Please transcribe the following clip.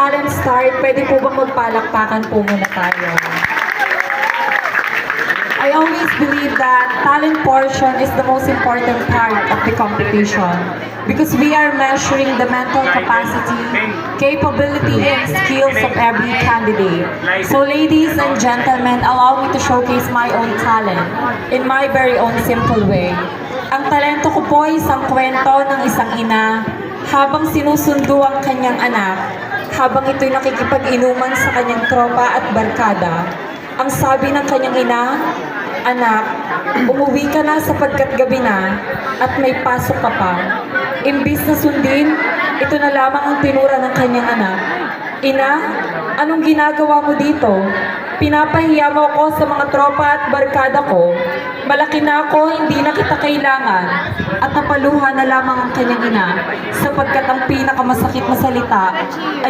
talent start, pwede po bang magpalakpakan po muna tayo? I always believe that talent portion is the most important part of the competition because we are measuring the mental capacity, capability, and skills of every candidate. So ladies and gentlemen, allow me to showcase my own talent in my very own simple way. Ang talento ko po ay isang kwento ng isang ina habang sinusundo ang kanyang anak, habang ito'y nakikipag-inuman sa kanyang tropa at barkada. Ang sabi ng kanyang ina, "Anak, umuwi ka na sapagkat gabi na at may pasok ka pa." Imbis na sundin, ito na lamang ang tinura ng kanyang anak. "Ina, anong ginagawa mo dito? Pinapahiya mo ako sa mga tropa at barkada ko. Malaki na ako, hindi na kita kailangan." At napaluha na lamang ang kanyang ina sapagkat ang pinakamasakit na salita ay